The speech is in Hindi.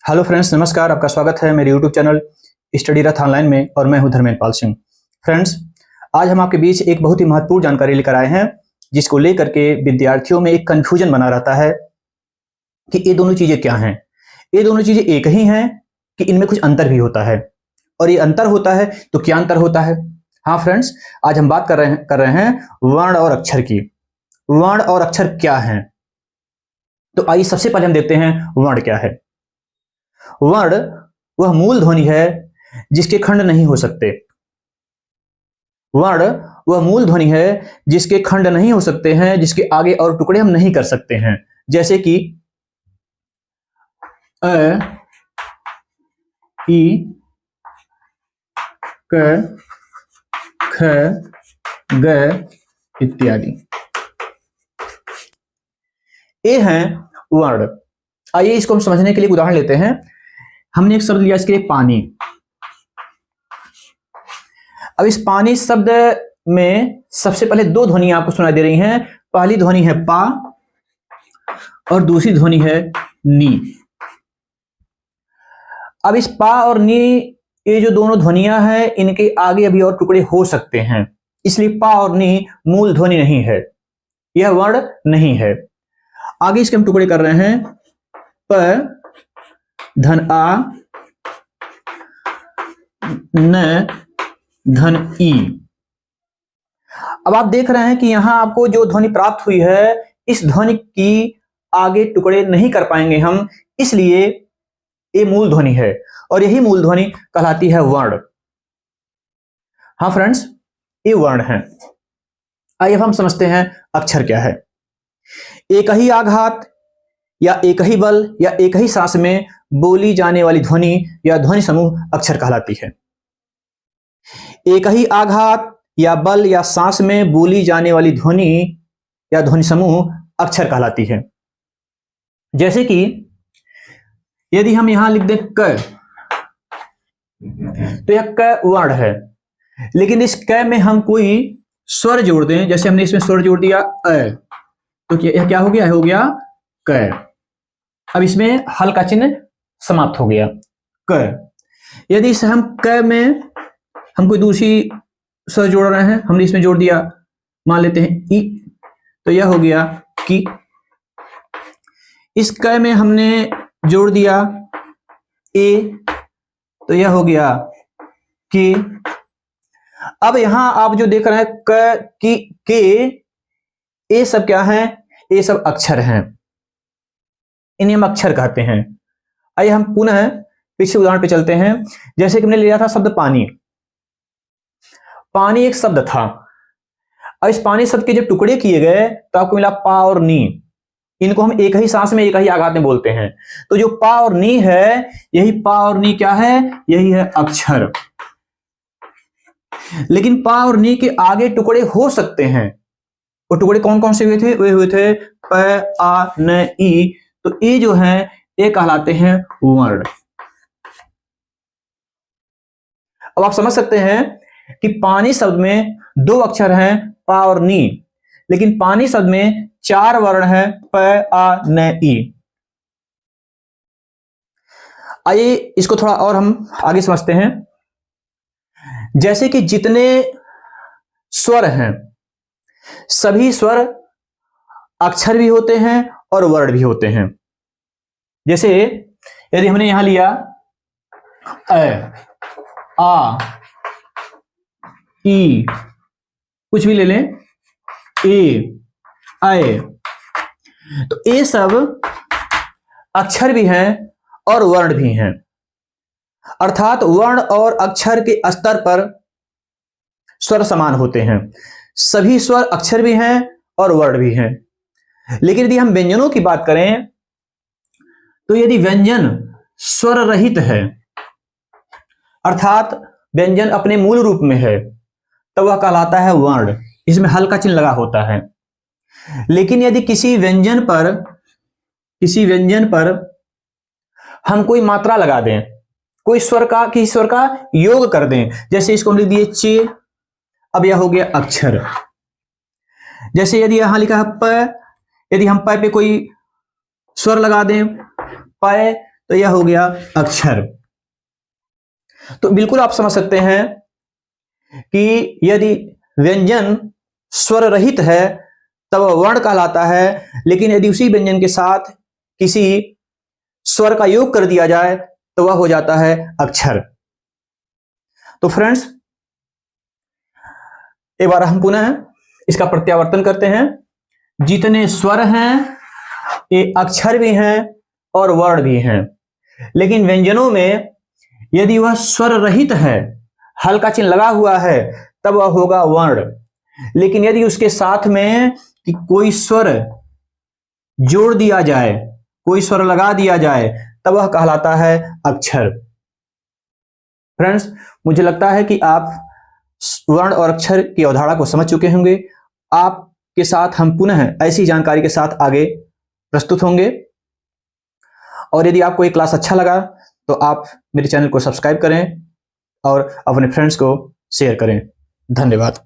हेलो फ्रेंड्स, नमस्कार। आपका स्वागत है मेरे यूट्यूब चैनल स्टडी रथ ऑनलाइन में और मैं हूं धर्मेंद्र पाल सिंह। फ्रेंड्स, आज हम आपके बीच एक बहुत ही महत्वपूर्ण जानकारी लेकर आए हैं, जिसको लेकर के विद्यार्थियों में एक कंफ्यूजन बना रहता है कि ये दोनों चीजें क्या हैं। ये दोनों चीजें एक ही हैं कि इनमें कुछ अंतर भी होता है, और ये अंतर होता है तो क्या अंतर होता है। हाँ फ्रेंड्स, आज हम बात कर रहे हैं वर्ण और अक्षर की। वर्ण और अक्षर क्या है, तो आइए सबसे पहले हम देखते हैं वर्ण क्या है। वर्ण वह मूल ध्वनि है जिसके खंड नहीं हो सकते। वर्ण वह मूल ध्वनि है जिसके खंड नहीं हो सकते हैं, जिसके आगे और टुकड़े हम नहीं कर सकते हैं। जैसे कि अ, ई, क, ख, ग इत्यादि। ये हैं वर्ण। आइए इसको हम समझने के लिए एक उदाहरण लेते हैं। हमने एक शब्द लिया इसके लिए पानी। अब इस पानी शब्द में सबसे पहले दो ध्वनियां आपको सुनाई दे रही हैं। पहली ध्वनि है पा और दूसरी ध्वनि है नी। अब इस पा और नी, ये जो दोनों ध्वनियां हैं, इनके आगे अभी और टुकड़े हो सकते हैं, इसलिए पा और नी मूल ध्वनि नहीं है, यह वर्ण नहीं है। आगे इसके हम टुकड़े कर रहे हैं। प धन आ, न धन ई। अब आप देख रहे हैं कि यहां आपको जो ध्वनि प्राप्त हुई है, इस ध्वनि की आगे टुकड़े नहीं कर पाएंगे हम, इसलिए ये मूल ध्वनि है और यही मूल ध्वनि कहलाती है वर्ण। हाँ फ्रेंड्स, ये वर्ण है। आइए अब हम समझते हैं अक्षर क्या है। एक ही आघात या एक ही बल या एक ही सांस में बोली जाने वाली ध्वनि या ध्वनि समूह अक्षर कहलाती है। एक ही आघात या बल या सांस में बोली जाने वाली ध्वनि या ध्वनि समूह अक्षर कहलाती है। जैसे कि यदि हम यहां लिख दें क, तो यह क वर्ण है, लेकिन इस क में हम कोई स्वर जोड़ दें, जैसे हमने इसमें स्वर जोड़ दिया अ, तो यह क्या हो गया? हो गया क। अब इसमें हल का चिन्ह समाप्त हो गया, क। यदि इसे हम क में हम कोई दूसरी स्वर जोड़ रहे हैं, हमने इसमें जोड़ दिया, मान लेते हैं ई, तो यह हो गया की। इस क में हमने जोड़ दिया ए, तो यह हो गया की। अब यहां आप जो देख रहे हैं क, की, के, ये सब क्या है? ये सब अक्षर हैं, इन्हें हम अक्षर कहते हैं। आइए हम पुनः पिछले उदाहरण पे चलते हैं। जैसे कि हमने लिया था शब्द पानी। पानी एक शब्द था, और इस पानी शब्द के जब टुकड़े किए गए तो आपको मिला पा और नी। इनको हम एक ही सांस में एक ही आघात में बोलते हैं। तो जो पा और नी है, यही पा और नी क्या है? यही है अक्षर। लेकिन पा और नी के आगे टुकड़े हो सकते हैं। वो टुकड़े कौन कौन से हुए थे? वे हुए थे प, आ, न, ई। तो ये जो है, ये कहलाते हैं वर्ण। अब आप समझ सकते हैं कि पानी शब्द में दो अक्षर हैं, पा और नी, लेकिन पानी शब्द में चार वर्ण हैं, प, आ, न, ई। आइए इसको थोड़ा और हम आगे समझते हैं। जैसे कि जितने स्वर हैं, सभी स्वर अक्षर भी होते हैं और वर्ण भी होते हैं। जैसे यदि हमने यहां लिया अ, आ, ई, कुछ भी ले लें, ए, आए, तो ये सब अक्षर भी हैं और वर्ण भी हैं। अर्थात वर्ण और अक्षर के स्तर पर स्वर समान होते हैं। सभी स्वर अक्षर भी हैं और वर्ण भी हैं। लेकिन यदि हम व्यंजनों की बात करें, तो यदि व्यंजन स्वर रहित है, अर्थात व्यंजन अपने मूल रूप में है, तो वह कहलाता है वर्ण। इसमें हल का चिन्ह लगा होता है। लेकिन यदि किसी व्यंजन पर हम कोई मात्रा लगा दें, कोई किसी स्वर का योग कर दें, जैसे इसको हम लिख दिए चे, अब यह हो गया अक्षर। जैसे यदि यहां लिखा है प, यदि हम प पे कोई स्वर लगा दें, प, तो यह हो गया अक्षर। तो बिल्कुल आप समझ सकते हैं कि यदि व्यंजन स्वर रहित है तब वह वर्ण कहलाता है, लेकिन यदि उसी व्यंजन के साथ किसी स्वर का योग कर दिया जाए तो वह हो जाता है अक्षर। तो फ्रेंड्स, एक बार हम पुनः इसका प्रत्यावर्तन करते हैं। जितने स्वर हैं ये अक्षर भी हैं और वर्ण भी हैं, लेकिन व्यंजनों में यदि वह स्वर रहित है, हल्का चिन्ह लगा हुआ है, तब वह होगा वर्ण। लेकिन यदि उसके साथ में कि कोई स्वर जोड़ दिया जाए, कोई स्वर लगा दिया जाए, तब वह कहलाता है अक्षर। फ्रेंड्स, मुझे लगता है कि आप वर्ण और अक्षर की अवधारणा को समझ चुके होंगे। आपके साथ हम पुनः ऐसी जानकारी के साथ आगे प्रस्तुत होंगे। और यदि आपको ये क्लास अच्छा लगा तो आप मेरे चैनल को सब्सक्राइब करें और अपने फ्रेंड्स को शेयर करें। धन्यवाद।